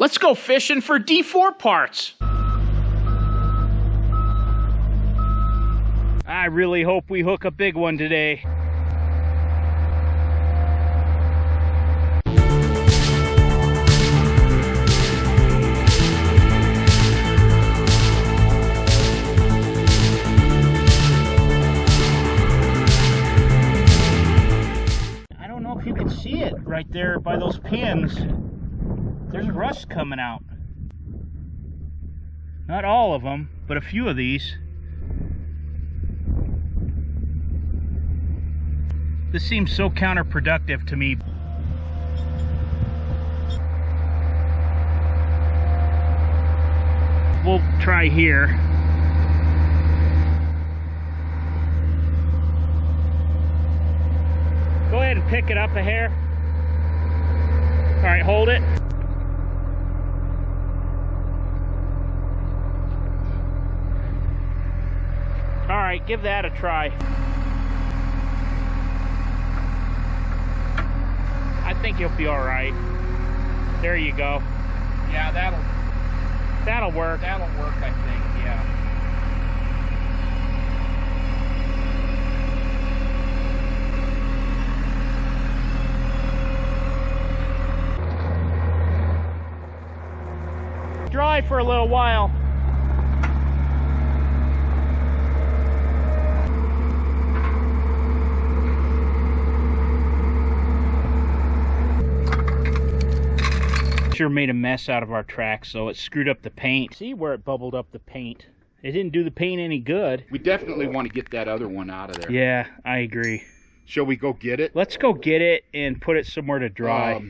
Let's go fishing for D4 parts. I really hope we hook a big one today. I don't know if you can see it right there by those pins. There's rust coming out. Not all of them, but a few of these. This seems so counterproductive to me. We'll try here. Go ahead and pick it up a hair. All right, hold it. All right, give that a try. I think you'll be all right. There you go. Yeah, that'll work. That'll work, I think, yeah. Dry for a little while. Sure made a mess out of our track, so it screwed up the paint. See where it bubbled up the paint? It didn't do the paint any good. We definitely want to get that other one out of there. Yeah, I agree. Shall we go get it? Let's go get it and put it somewhere to dry.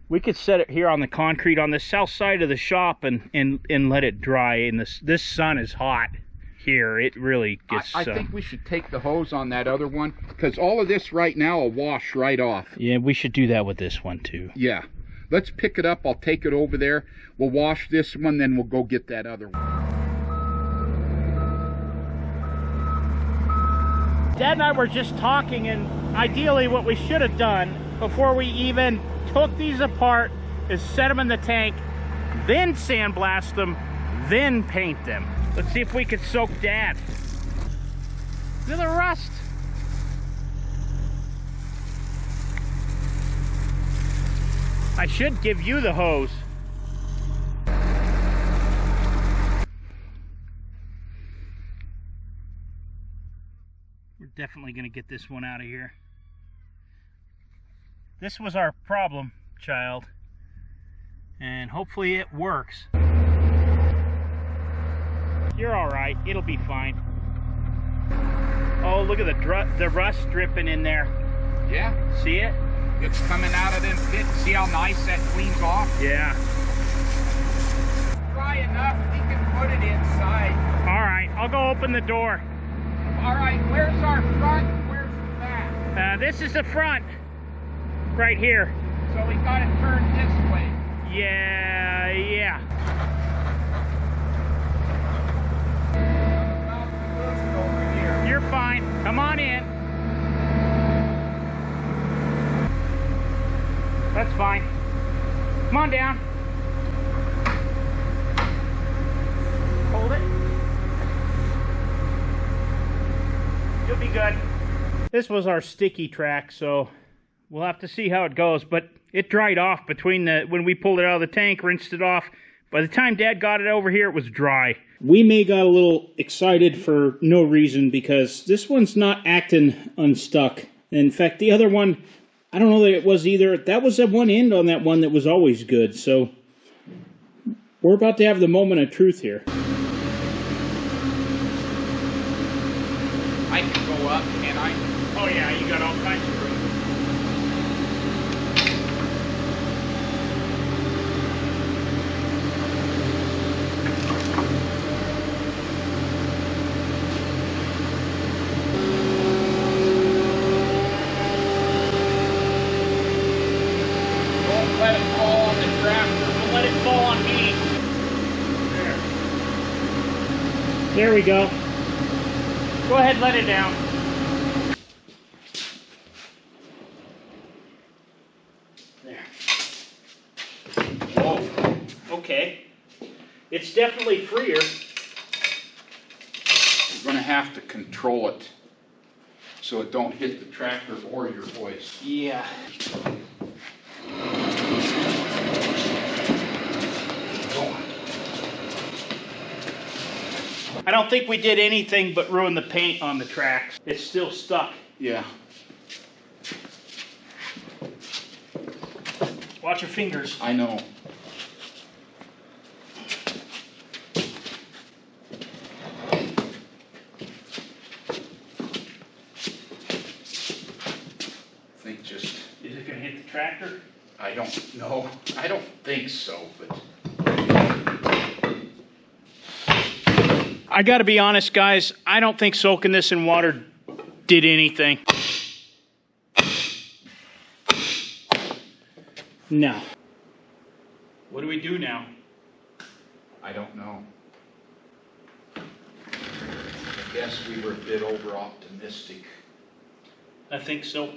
We could set it here on the concrete on the south side of the shop and let it dry. And this sun is hot here. It really gets. I think we should take the hose on that other one, because all of this right now will wash right off. Yeah, we should do that with this one too. Yeah. Let's pick it up. I'll take it over there. We'll wash this one, then we'll go get that other one. Dad and I were just talking, and ideally what we should have done before we even took these apart is set them in the tank, then sandblast them, then paint them. Let's see if we could soak Dad. Look at the rust. I should give you the hose. We're definitely going to get this one out of here. This was our problem, child. And hopefully it works. You're all right. It'll be fine. Oh, look at the rust dripping in there. Yeah. See it? It's coming out of them pits. See how nice that cleans off? Yeah. Dry enough, we can put it inside. All right, I'll go open the door. All right, where's our front? Where's the back? This is the front. Right here. So we got it turned this way. Yeah. Over here. You're fine. Come on in. That's fine. Come on down. Hold it. You'll be good. This was our sticky track, so we'll have to see how it goes, but it dried off between when we pulled it out of the tank, rinsed it off. By the time Dad got it over here, it was dry. We may got a little excited for no reason, because this one's not acting unstuck. In fact, the other one, I don't know that it was either. That was at one end on that one that was always good. So we're about to have the moment of truth here. I can go up, can I? Oh yeah, you got all kinds of room. Let it fall on the tractor. Don't let it fall on me. There we go. Go ahead, let it down. There. Whoa. okay. It's definitely freer. You're going to have to control it so it don't hit the tractor or your hoist. Yeah. I don't think we did anything but ruin the paint on the tracks. It's still stuck. Yeah. Watch your fingers. I know. Is it going to hit the tractor? I don't know. I don't think so, but... I got to be honest, guys. I don't think soaking this in water did anything. No. What do we do now? I don't know. I guess we were a bit over-optimistic. I think so.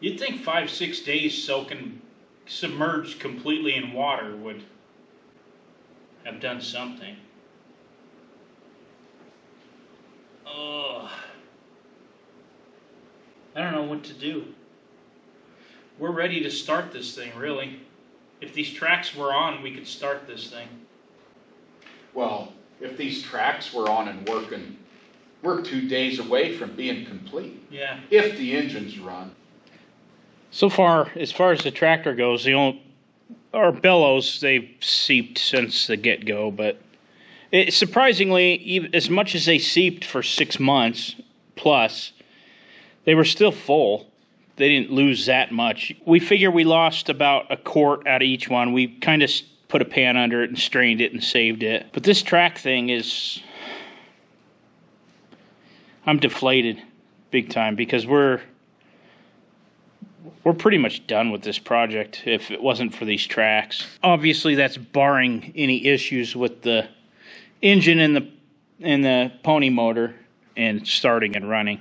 You'd think 5-6 days soaking, submerged completely in water would have done something. Oh, I don't know what to do. We're ready to start this thing, really. If these tracks were on, we could start this thing. Well, if these tracks were on and working, we're 2 days away from being complete. Yeah. If the engines run. So far as the tractor goes, our bellows, they've seeped since the get-go, but surprisingly, as much as they seeped for 6 months plus, they were still full. They didn't lose that much. We figure we lost about a quart out of each one. We kind of put a pan under it and strained it and saved it. But this track thing is... I'm deflated big time because we're pretty much done with this project if it wasn't for these tracks. Obviously, that's barring any issues with the engine and the pony motor and starting and running.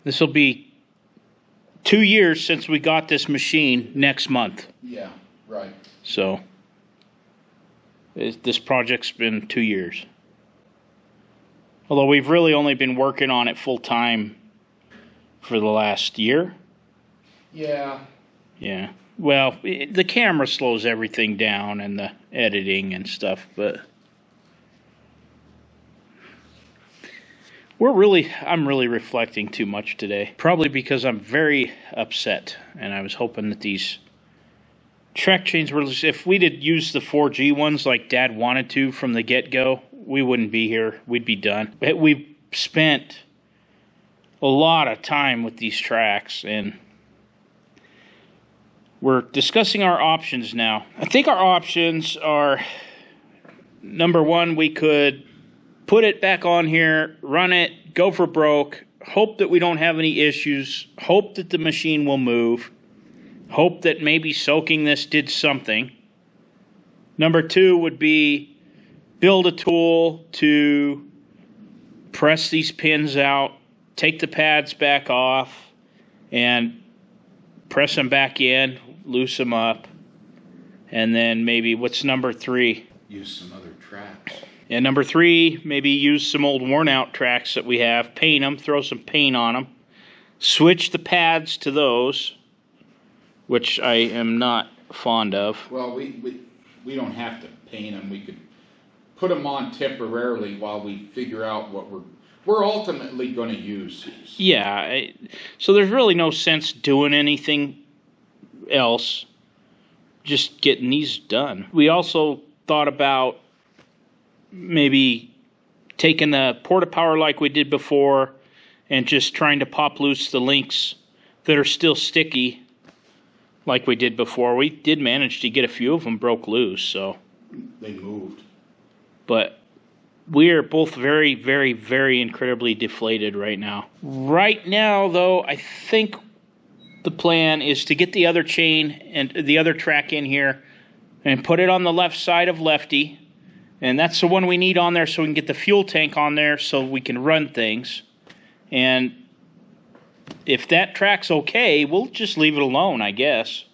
This will be 2 years since we got this machine next month. Yeah, right. So this project's been 2 years. Although we've really only been working on it full time for the last year. Yeah. Yeah. Well, the camera slows everything down and the editing and stuff, but I'm really reflecting too much today. Probably because I'm very upset, and I was hoping that these track chains were, if we'd had used the 4G ones like Dad wanted to from the get-go, we wouldn't be here. We'd be done. We've spent a lot of time with these tracks, and we're discussing our options now. I think our options are, number one, we could put it back on here, run it, go for broke, hope that we don't have any issues, hope that the machine will move, hope that maybe soaking this did something. Number two would be build a tool to press these pins out, take the pads back off, and press them back in, loose them up, and then maybe, what's number three? Use some other tracks. And number three, maybe use some old worn-out tracks that we have, paint them, throw some paint on them, switch the pads to those, which I am not fond of. Well, we don't have to paint them. We could put them on temporarily while we figure out what we're ultimately going to use. Yeah, so there's really no sense doing anything else, just getting these done. We also thought about maybe taking the porta-power like we did before and just trying to pop loose the links that are still sticky like we did before. We did manage to get a few of them broke loose, so. They moved. But we are both very, very, very incredibly deflated right now. Right now, though, I think the plan is to get the other chain and the other track in here and put it on the left side of Lefty. And that's the one we need on there so we can get the fuel tank on there so we can run things. And if that track's okay, we'll just leave it alone, I guess.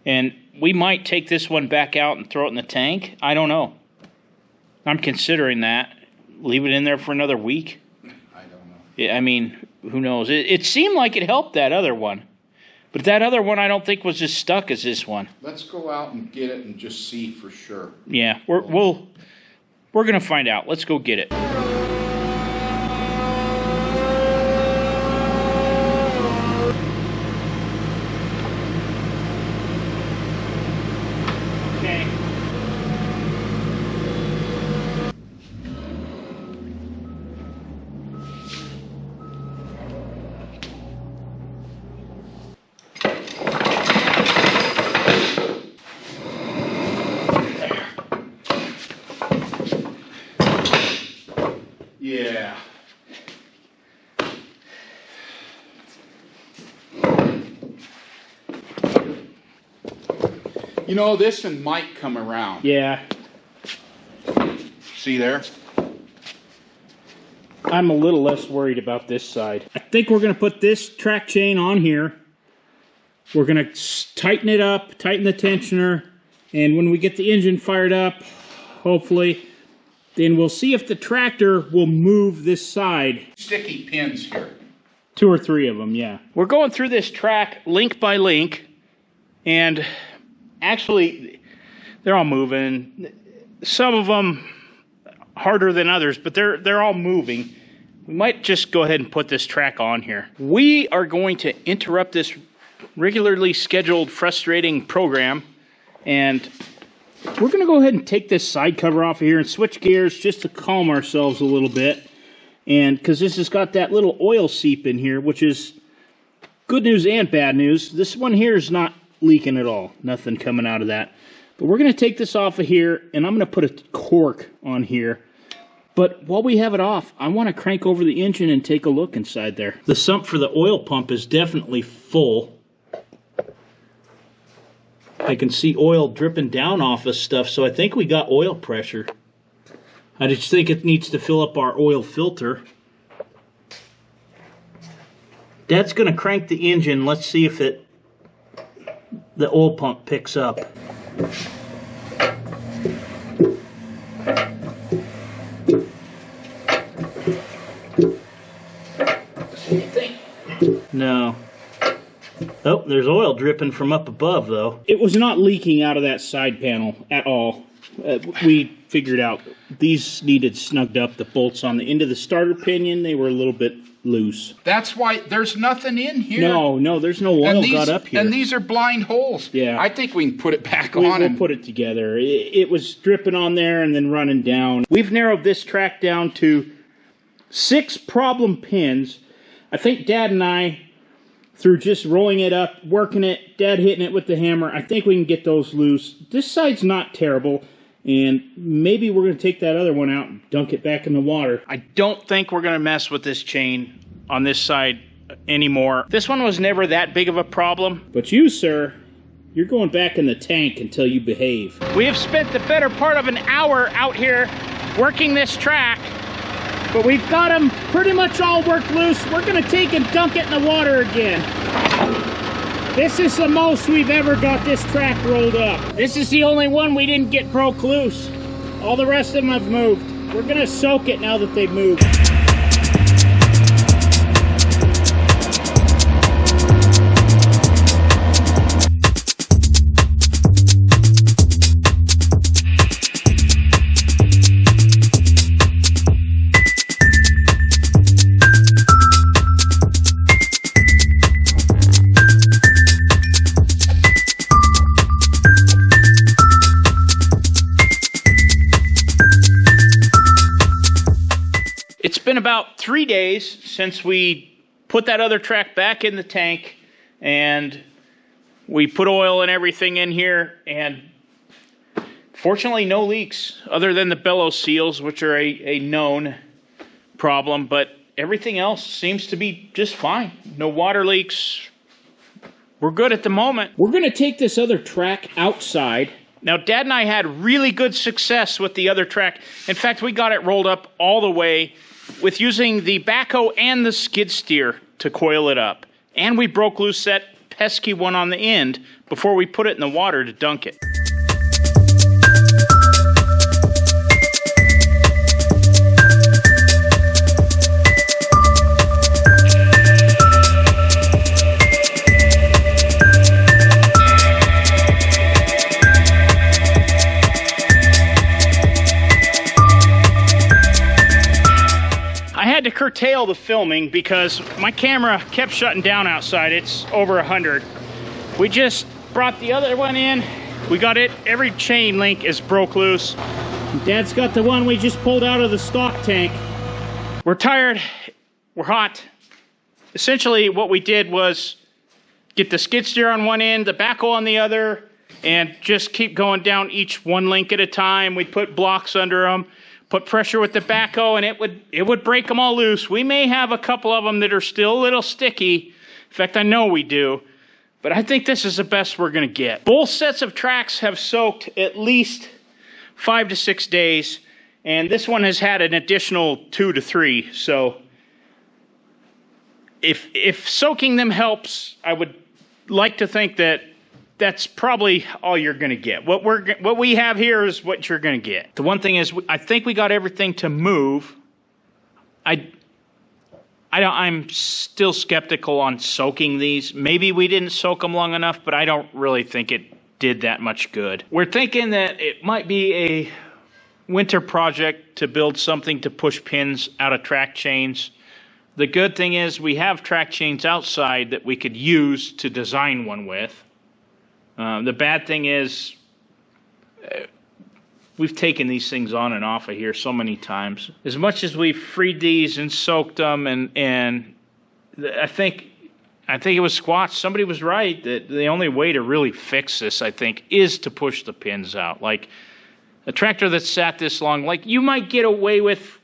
And we might take this one back out and throw it in the tank. I don't know. I'm considering that. Leave it in there for another week. I don't know. Yeah, I mean, who knows? It seemed like it helped that other one. But that other one I don't think was as stuck as this one. Let's go out and get it and just see for sure. Yeah, we're going to find out. Let's go get it. Okay. Yeah. You know, this one might come around. Yeah. See there? I'm a little less worried about this side. I think we're going to put this track chain on here. We're going to tighten it up, tighten the tensioner, and when we get the engine fired up, hopefully, then we'll see if the tractor will move this side. Sticky pins here. 2 or 3 of them, yeah. We're going through this track link by link, and actually, they're all moving. Some of them harder than others, but they're all moving. We might just go ahead and put this track on here. We are going to interrupt this regularly scheduled, frustrating program, and we're going to go ahead and take this side cover off of here and switch gears just to calm ourselves a little bit. And because this has got that little oil seep in here, which is good news and bad news. This one here is not leaking at all. Nothing coming out of that. But we're going to take this off of here, and I'm going to put a cork on here. But while we have it off, I want to crank over the engine and take a look inside there. The sump for the oil pump is definitely full. I can see oil dripping down off of stuff, so I think we got oil pressure. I just think it needs to fill up our oil filter. Dad's going to crank the engine. Let's see if the oil pump picks up. Anything? No. Oh, there's oil dripping from up above, though. It was not leaking out of that side panel at all. We figured out these needed snugged up. The bolts on the end of the starter pinion, they were a little bit loose. That's why there's nothing in here. No, there's no oil got up here. And these are blind holes. Yeah. I think we can put it back on. We'll put it together. It was dripping on there and then running down. We've narrowed this track down to 6 problem pins. I think Dad and I, through just rolling it up, working it, Dad hitting it with the hammer, I think we can get those loose. This side's not terrible, and maybe we're going to take that other one out and dunk it back in the water. I don't think we're going to mess with this chain on this side anymore. This one was never that big of a problem. But you, sir, you're going back in the tank until you behave. We have spent the better part of an hour out here working this track, but we've got them pretty much all worked loose. We're going to take and dunk it in the water again. This is the most we've ever got this track rolled up. This is the only one we didn't get broke loose. All the rest of them have moved. We're going to soak it now that they've moved. It's been about 3 days since we put that other track back in the tank, and we put oil and everything in here, and fortunately no leaks other than the bellows seals, which are a known problem, but everything else seems to be just fine. No water leaks. We're good at the moment. We're going to take this other track outside. Now, Dad and I had really good success with the other track. In fact, we got it rolled up all the way with using the backhoe and the skid steer to coil it up. And we broke loose that pesky one on the end before we put it in the water to dunk it. To curtail the filming because my camera kept shutting down outside. It's over 100. We just brought the other one in. We got it. Every chain link is broke loose. Dad's got the one we just pulled out of the stock tank. We're tired. We're hot. Essentially what we did was get the skid steer on one end, the backhoe on the other, and just keep going down each one link at a time. We'd put blocks under them, put pressure with the backhoe, and it would break them all loose. We may have a couple of them that are still a little sticky. In fact, I know we do. But I think this is the best we're going to get. Both sets of tracks have soaked at least 5 to 6 days, and this one has had an additional 2 to 3. So if soaking them helps, I would like to think that that's probably all you're going to get. What we have here is what you're going to get. The one thing is, I think we got everything to move. I'm still skeptical on soaking these. Maybe we didn't soak them long enough, but I don't really think it did that much good. We're thinking that it might be a winter project to build something to push pins out of track chains. The good thing is we have track chains outside that we could use to design one with. The bad thing is we've taken these things on and off of here so many times. As much as we've freed these and soaked them, and I think it was Squatch. Somebody was right that the only way to really fix this, I think, is to push the pins out. Like a tractor that's sat this long, like you might get away with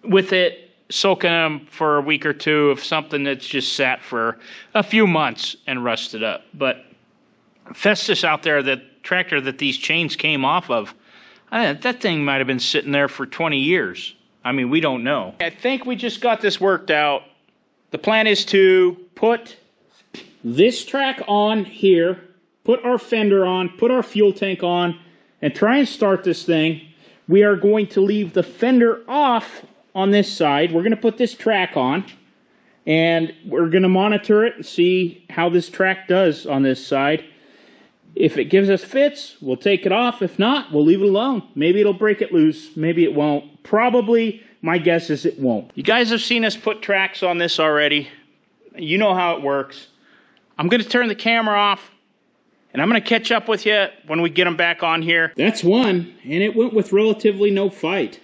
it soaking them for a week or two of something that's just sat for a few months and rusted up. But Festus out there, the tractor that these chains came off of, that thing might have been sitting there for 20 years. I mean, we don't know. I think we just got this worked out. The plan is to put this track on here, put our fender on, put our fuel tank on, and try and start this thing. We are going to leave the fender off on this side. We're going to put this track on, and we're going to monitor it and see how this track does on this side. If it gives us fits, we'll take it off. If not, we'll leave it alone. Maybe it'll break it loose. Maybe it won't. Probably, my guess is it won't. You guys have seen us put tracks on this already. You know how it works. I'm going to turn the camera off, and I'm going to catch up with you when we get them back on here. That's one, and it went with relatively no fight.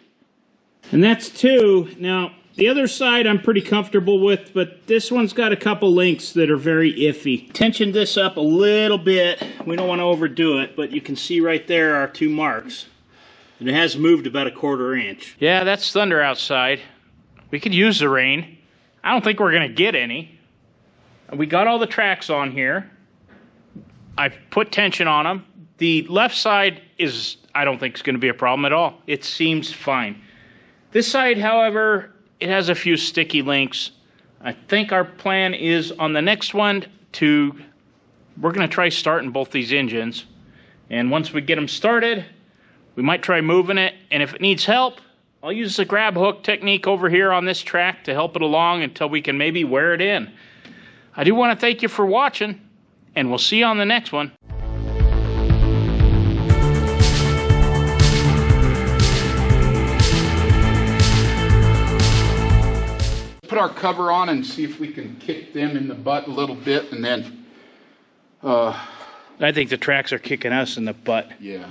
And that's two. Now, the other side I'm pretty comfortable with, but this one's got a couple links that are very iffy. Tensioned this up a little bit. We don't want to overdo it, but you can see right there are 2 marks. And it has moved about a 1/4 inch. Yeah, that's thunder outside. We could use the rain. I don't think we're going to get any. We got all the tracks on here. I've put tension on them. The left side is, I don't think it's going to be a problem at all. It seems fine. This side, however, it has a few sticky links. I think our plan is on the next one we're going to try starting both these engines. And once we get them started, we might try moving it. And if it needs help, I'll use the grab hook technique over here on this track to help it along until we can maybe wear it in. I do want to thank you for watching, and we'll see you on the next one. Put our cover on and see if we can kick them in the butt a little bit, and then I think the tracks are kicking us in the butt. yeah.